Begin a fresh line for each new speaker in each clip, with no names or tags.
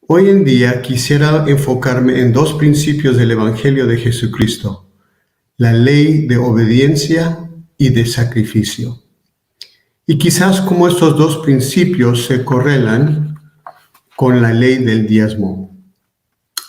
Hoy en día quisiera enfocarme en dos principios del Evangelio de Jesucristo: la ley de obediencia y de sacrificio. Y quizás como estos dos principios se correlan con la ley del diezmo.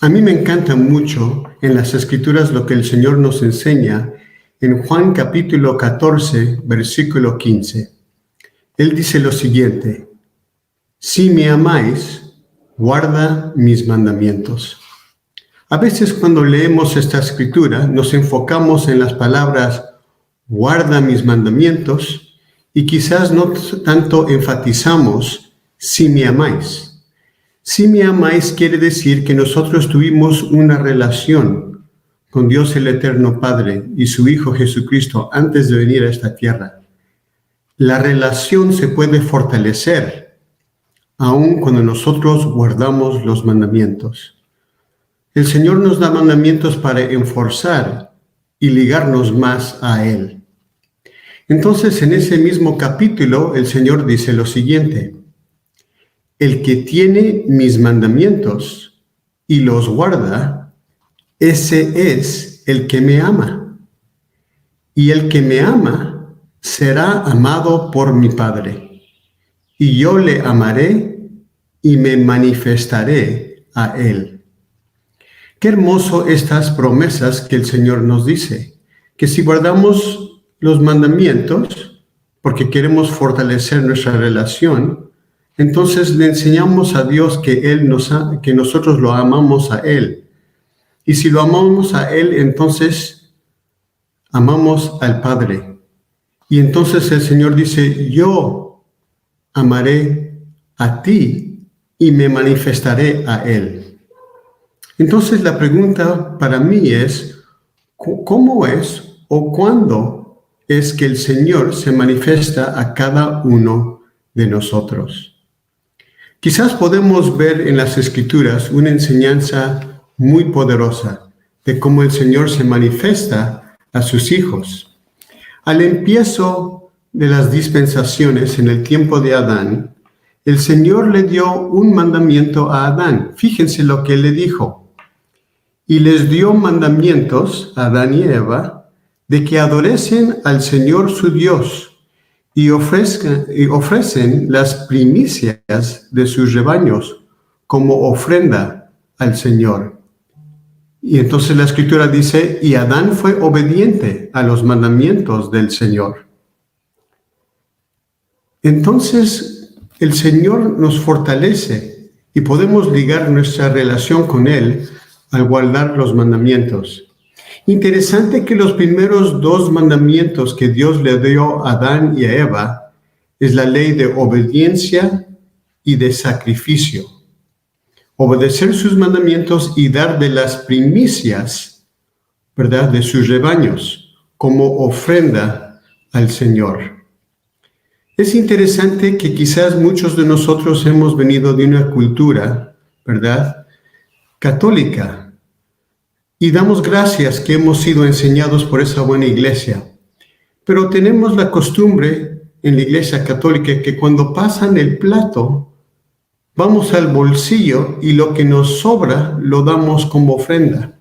A mí me encanta mucho en las Escrituras lo que el Señor nos enseña en Juan capítulo 14, versículo 15. Él dice lo siguiente: si me amáis, guarda mis mandamientos. A veces cuando leemos esta escritura nos enfocamos en las palabras guarda mis mandamientos y quizás no tanto enfatizamos si me amáis. Si me amáis quiere decir que nosotros tuvimos una relación con Dios el Eterno Padre y su Hijo Jesucristo antes de venir a esta tierra. La relación se puede fortalecer aun cuando nosotros guardamos los mandamientos. El Señor nos da mandamientos para enforzar y ligarnos más a Él. Entonces, en ese mismo capítulo, el Señor dice lo siguiente: el que tiene mis mandamientos y los guarda, ese es el que me ama. Y el que me ama será amado por mi Padre. Y yo le amaré y me manifestaré a él. Qué hermoso estas promesas que el Señor nos dice, que si guardamos los mandamientos, porque queremos fortalecer nuestra relación, entonces le enseñamos a Dios que nosotros lo amamos a Él. Y si lo amamos a Él, entonces amamos al Padre. Y entonces el Señor dice: yo amaré a ti y me manifestaré a Él. Entonces la pregunta para mí es: ¿cómo es o cuándo es que el Señor se manifiesta a cada uno de nosotros? Quizás podemos ver en las Escrituras una enseñanza muy poderosa de cómo el Señor se manifiesta a sus hijos. Al empiezo de las dispensaciones en el tiempo de Adán, el Señor le dio un mandamiento a Adán. Fíjense lo que él le dijo. Y les dio mandamientos a Adán y Eva de que adoresen al Señor su Dios y ofrecen las primicias de sus rebaños como ofrenda al Señor. Y entonces la Escritura dice: y Adán fue obediente a los mandamientos del Señor. Entonces el Señor nos fortalece y podemos ligar nuestra relación con Él al guardar los mandamientos. Interesante que los primeros dos mandamientos que Dios le dio a Adán y a Eva es la ley de obediencia y de sacrificio. Obedecer sus mandamientos y dar de las primicias, ¿verdad?, de sus rebaños como ofrenda al Señor. Es interesante que quizás muchos de nosotros hemos venido de una cultura, ¿verdad?, católica, y damos gracias que hemos sido enseñados por esa buena iglesia. Pero tenemos la costumbre en la iglesia católica que cuando pasan el plato, vamos al bolsillo y lo que nos sobra lo damos como ofrenda.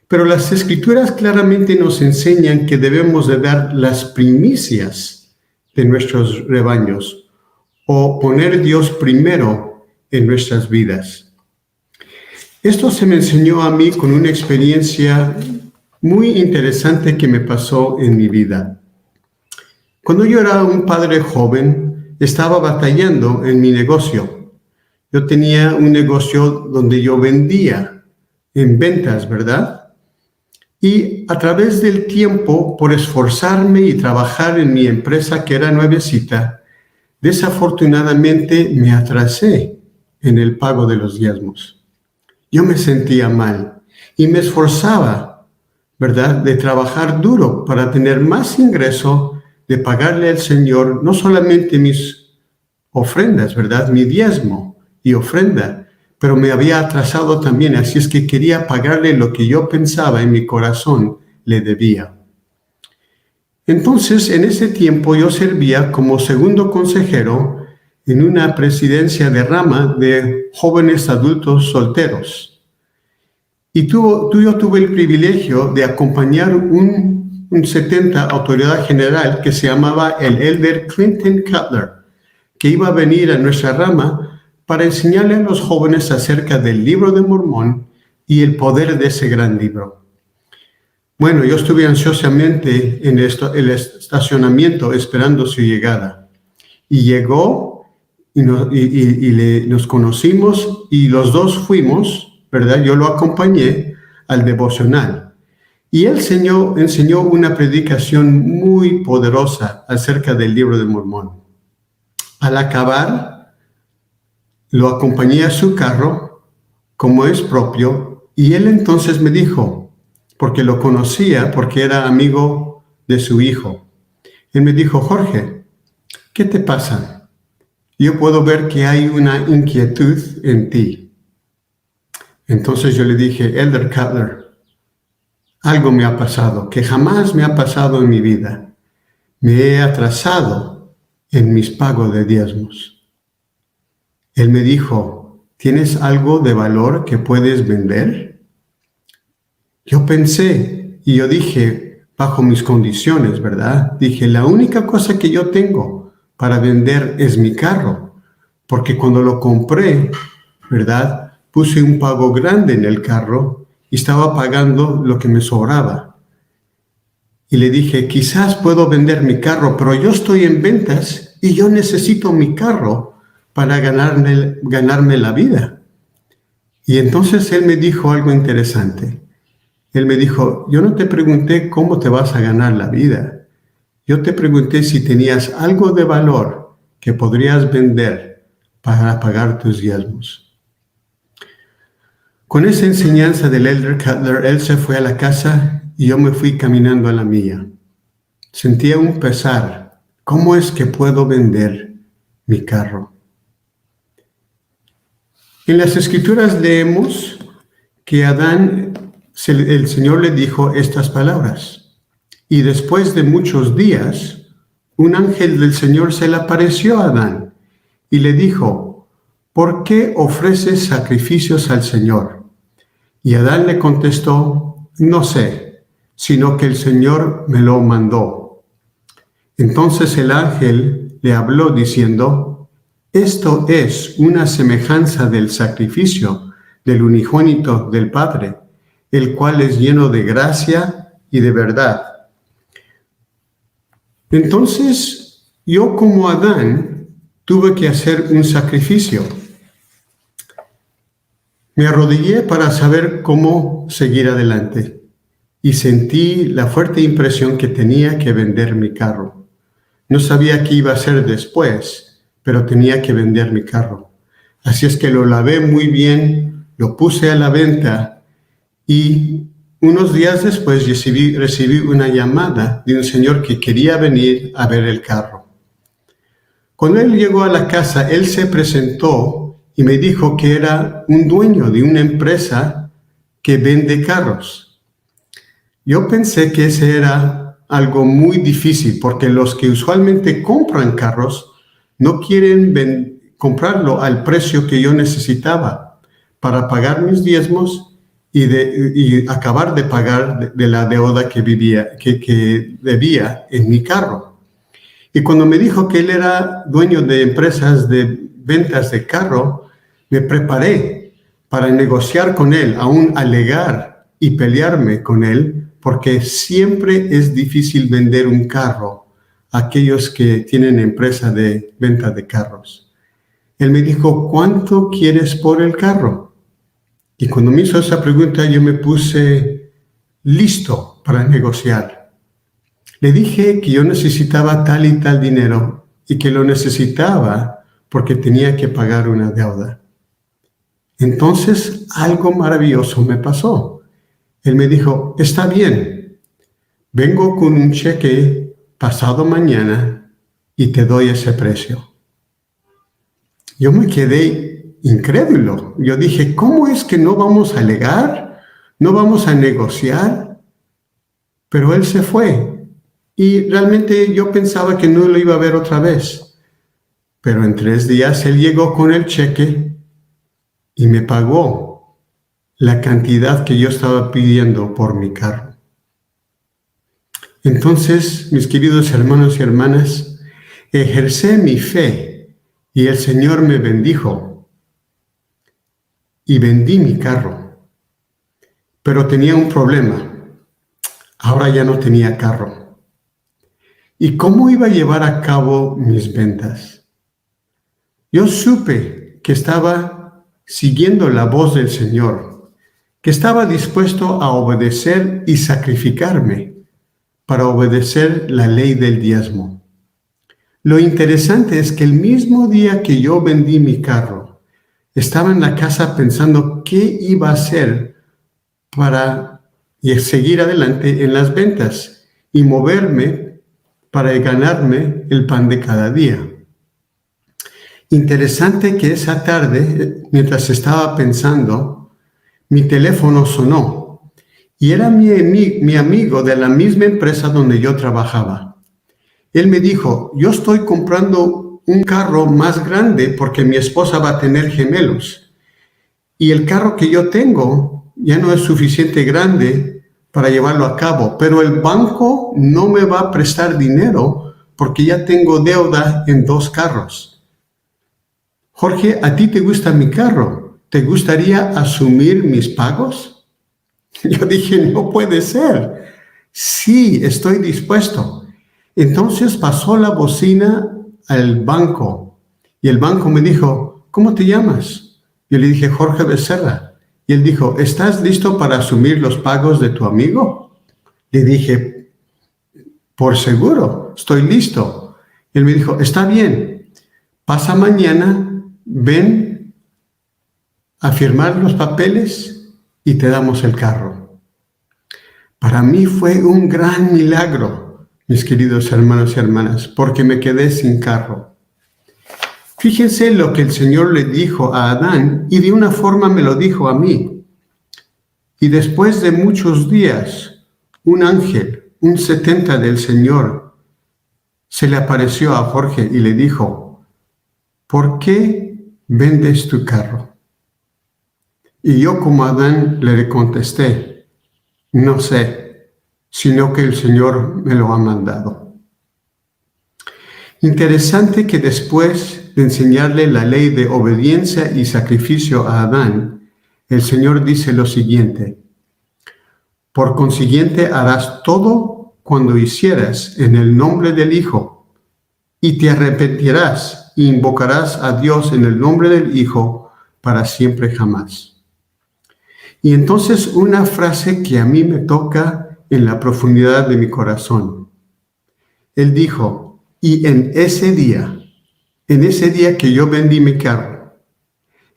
Pero las Escrituras claramente nos enseñan que debemos de dar las primicias de nuestros rebaños o poner a Dios primero en nuestras vidas. Esto se me enseñó a mí con una experiencia muy interesante que me pasó en mi vida. Cuando yo era un padre joven, estaba batallando en mi negocio. Yo tenía un negocio donde yo vendía en ventas, ¿verdad? Y a través del tiempo, por esforzarme y trabajar en mi empresa que era nuevecita, desafortunadamente me atrasé en el pago de los diezmos. Yo me sentía mal y me esforzaba, ¿verdad?, de trabajar duro para tener más ingreso, de pagarle al Señor no solamente mis ofrendas, ¿verdad?, mi diezmo y ofrenda, pero me había atrasado también, así es que quería pagarle lo que yo pensaba en mi corazón le debía. Entonces, en ese tiempo yo servía como segundo consejero en una presidencia de rama de jóvenes adultos solteros. Y yo tuve el privilegio de acompañar un 70 autoridad general que se llamaba el Elder Clinton Cutler, que iba a venir a nuestra rama para enseñarle a los jóvenes acerca del Libro de Mormón y el poder de ese gran libro. Bueno, yo estuve ansiosamente en el estacionamiento esperando su llegada. Y llegó y nos conocimos y los dos fuimos, ¿verdad? Yo lo acompañé al devocional. Y él enseñó una predicación muy poderosa acerca del Libro de Mormón. Al acabar, lo acompañé a su carro, como es propio, y él entonces me dijo, porque lo conocía, porque era amigo de su hijo. Él me dijo, Jorge, ¿qué te pasa? Yo puedo ver que hay una inquietud en ti. Entonces yo le dije, Elder Cutler, algo me ha pasado que jamás me ha pasado en mi vida. Me he atrasado en mis pagos de diezmos. Él me dijo, ¿tienes algo de valor que puedes vender? Yo pensé y yo dije, bajo mis condiciones, ¿verdad? Dije, la única cosa que yo tengo para vender es mi carro, porque cuando lo compré, ¿verdad? Puse un pago grande en el carro y estaba pagando lo que me sobraba. Y le dije, quizás puedo vender mi carro, pero yo estoy en ventas y yo necesito mi carro para ganarme la vida. Y entonces él me dijo algo interesante. Él me dijo, yo no te pregunté cómo te vas a ganar la vida. Yo te pregunté si tenías algo de valor que podrías vender para pagar tus diezmos. Con esa enseñanza del Elder Cutler, él se fue a la casa y yo me fui caminando a la mía. Sentía un pesar. ¿Cómo es que puedo vender mi carro? En las Escrituras leemos que a Adán, el Señor le dijo estas palabras. Y después de muchos días, un ángel del Señor se le apareció a Adán y le dijo, ¿por qué ofreces sacrificios al Señor? Y Adán le contestó, no sé, sino que el Señor me lo mandó. Entonces el ángel le habló diciendo, esto es una semejanza del sacrificio del unigénito del Padre, el cual es lleno de gracia y de verdad. Entonces yo como Adán tuve que hacer un sacrificio. Me arrodillé para saber cómo seguir adelante y sentí la fuerte impresión que tenía que vender mi carro. No sabía qué iba a hacer después, pero tenía que vender mi carro. Así es que lo lavé muy bien, lo puse a la venta y unos días después recibí una llamada de un señor que quería venir a ver el carro. Cuando él llegó a la casa, él se presentó y me dijo que era un dueño de una empresa que vende carros. Yo pensé que ese era algo muy difícil porque los que usualmente compran carros no quieren comprarlo al precio que yo necesitaba para pagar mis diezmos y acabar de pagar de la deuda que debía en mi carro. Y cuando me dijo que él era dueño de empresas de ventas de carro, me preparé para negociar con él, aún alegar y pelearme con él, porque siempre es difícil vender un carro a aquellos que tienen empresa de venta de carros. Él me dijo, ¿cuánto quieres por el carro? Y cuando me hizo esa pregunta, yo me puse listo para negociar. Le dije que yo necesitaba tal y tal dinero y que lo necesitaba porque tenía que pagar una deuda. Entonces algo maravilloso me pasó. Él me dijo, está bien, vengo con un cheque pasado mañana y te doy ese precio. Yo me quedé incrédulo. Yo dije, ¿cómo es que no vamos a alegar? ¿No vamos a negociar? Pero él se fue y realmente yo pensaba que no lo iba a ver otra vez. pero en 3 días él llegó con el cheque y me pagó la cantidad que yo estaba pidiendo por mi carro. Entonces, mis queridos hermanos y hermanas, ejercé mi fe y el Señor me bendijo y vendí mi carro. Pero tenía un problema. Ahora ya no tenía carro. ¿Y cómo iba a llevar a cabo mis ventas? Yo supe que estaba siguiendo la voz del Señor, que estaba dispuesto a obedecer y sacrificarme para obedecer la ley del diezmo. Lo interesante es que el mismo día que yo vendí mi carro, estaba en la casa pensando qué iba a hacer para seguir adelante en las ventas y moverme para ganarme el pan de cada día. Interesante que esa tarde, mientras estaba pensando, mi teléfono sonó y era mi amigo de la misma empresa donde yo trabajaba. Él me dijo, yo estoy comprando un carro más grande porque mi esposa va a tener gemelos y el carro que yo tengo ya no es suficiente grande para llevarlo a cabo, pero el banco no me va a prestar dinero porque ya tengo deuda en 2 carros. Jorge, ¿a ti te gusta mi carro? ¿Te gustaría asumir mis pagos? Yo dije, no puede ser. Sí, estoy dispuesto. Entonces pasó la bocina al banco y el banco me dijo, ¿cómo te llamas? Yo le dije, Jorge Becerra. Y él dijo, ¿estás listo para asumir los pagos de tu amigo? Le dije, por seguro, estoy listo. Él me dijo, está bien, pasa mañana, ven a firmar los papeles y te damos el carro. Para mí fue un gran milagro, mis queridos hermanos y hermanas, porque me quedé sin carro. Fíjense lo que el Señor le dijo a Adán y de una forma me lo dijo a mí. Y después de muchos días, un ángel, un 70 del Señor, se le apareció a Jorge y le dijo, ¿por qué vendes tu carro? Y yo como Adán le contesté, no sé, sino que el Señor me lo ha mandado. Interesante que después de enseñarle la ley de obediencia y sacrificio a Adán, el Señor dice lo siguiente, por consiguiente harás todo cuando hicieras en el nombre del Hijo, y te arrepentirás e invocarás a Dios en el nombre del Hijo para siempre jamás. Y entonces una frase que a mí me toca en la profundidad de mi corazón. Él dijo, y en ese día que yo vendí mi carro,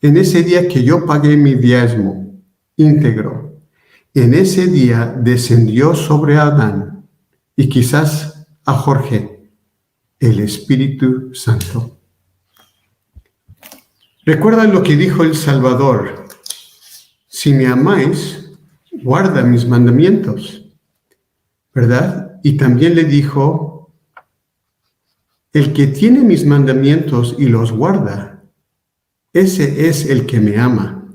en ese día que yo pagué mi diezmo íntegro, en ese día descendió sobre Adán y quizás a Jorge el Espíritu Santo. Recuerda lo que dijo el Salvador, si me amáis, guarda mis mandamientos, ¿verdad? Y también le dijo, el que tiene mis mandamientos y los guarda, ese es el que me ama,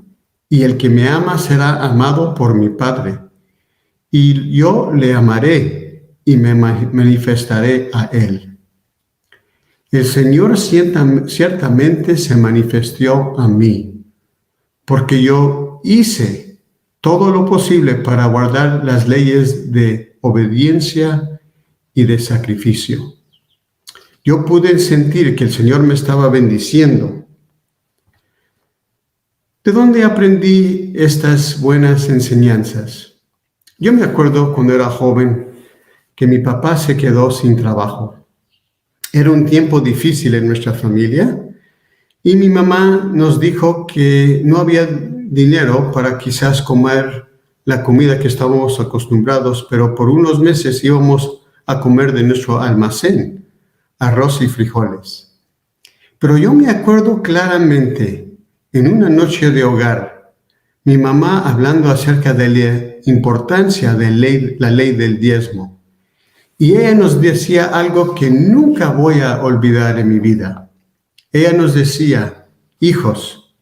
y el que me ama será amado por mi Padre, y yo le amaré y me manifestaré a él. El Señor ciertamente se manifestó a mí, porque yo hice todo lo posible para guardar las leyes de obediencia y de sacrificio. Yo pude sentir que el Señor me estaba bendiciendo. ¿De dónde aprendí estas buenas enseñanzas? Yo me acuerdo cuando era joven que mi papá se quedó sin trabajo. Era un tiempo difícil en nuestra familia y mi mamá nos dijo que no había dinero para quizás comer la comida que estábamos acostumbrados, pero por unos meses íbamos a comer de nuestro almacén, arroz y frijoles. Pero yo me acuerdo claramente, en una noche de hogar, mi mamá hablando acerca de la importancia de la ley del diezmo. Y ella nos decía algo que nunca voy a olvidar en mi vida. Ella nos decía, hijos,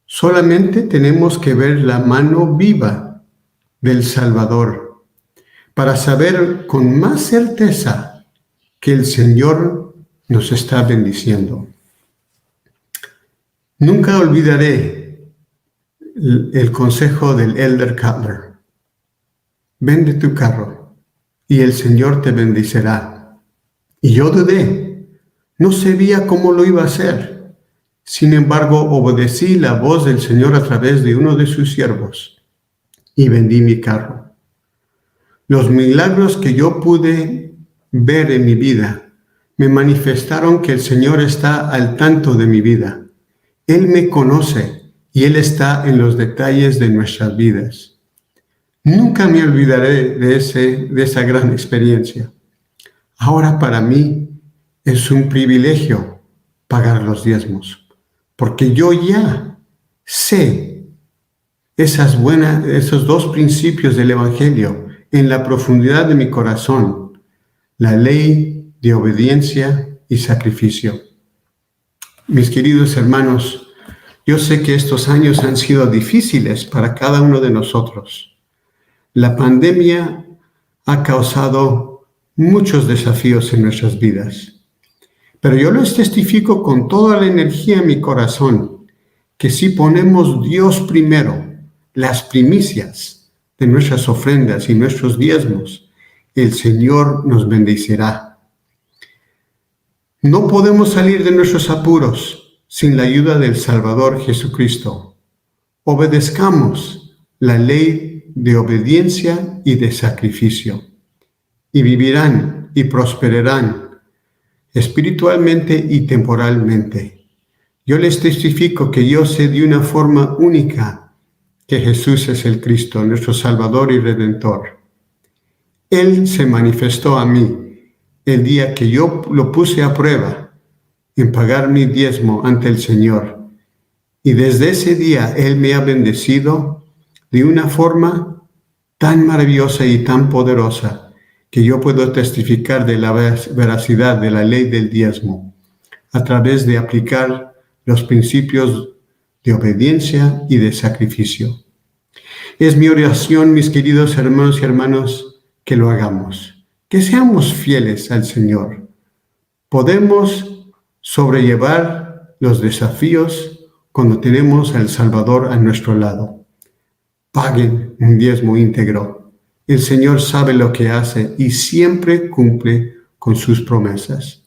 solamente tenemos que ver la mano viva del Salvador para saber con más certeza que el Señor nos está bendiciendo. Nunca olvidaré el consejo del Elder Cutler. Vende tu carro y el Señor te bendecirá. Y yo dudé, no sabía cómo lo iba a hacer. Sin embargo, obedecí la voz del Señor a través de uno de sus siervos y vendí mi carro. Los milagros que yo pude ver en mi vida me manifestaron que el Señor está al tanto de mi vida. Él me conoce y Él está en los detalles de nuestras vidas. Nunca me olvidaré de esa gran experiencia. Ahora para mí es un privilegio pagar los diezmos, porque yo ya sé esos dos principios del Evangelio en la profundidad de mi corazón, la ley de obediencia y sacrificio. Mis queridos hermanos, yo sé que estos años han sido difíciles para cada uno de nosotros. La pandemia ha causado muchos desafíos en nuestras vidas, pero yo les testifico con toda la energía en mi corazón que si ponemos Dios primero, las primicias de nuestras ofrendas y nuestros diezmos, el Señor nos bendecirá. No podemos salir de nuestros apuros sin la ayuda del Salvador Jesucristo. Obedezcamos la ley de obediencia y de sacrificio, y vivirán y prosperarán espiritualmente y temporalmente. Yo les testifico que yo sé de una forma única que Jesús es el Cristo, nuestro Salvador y Redentor. Él se manifestó a mí el día que yo lo puse a prueba en pagar mi diezmo ante el Señor. Y desde ese día Él me ha bendecido de una forma tan maravillosa y tan poderosa que yo puedo testificar de la veracidad de la ley del diezmo a través de aplicar los principios de obediencia y de sacrificio. Es mi oración, mis queridos hermanos y hermanas, que lo hagamos, que seamos fieles al Señor. Podemos sobrellevar los desafíos cuando tenemos al Salvador a nuestro lado. Paguen un diezmo íntegro. El Señor sabe lo que hace y siempre cumple con sus promesas.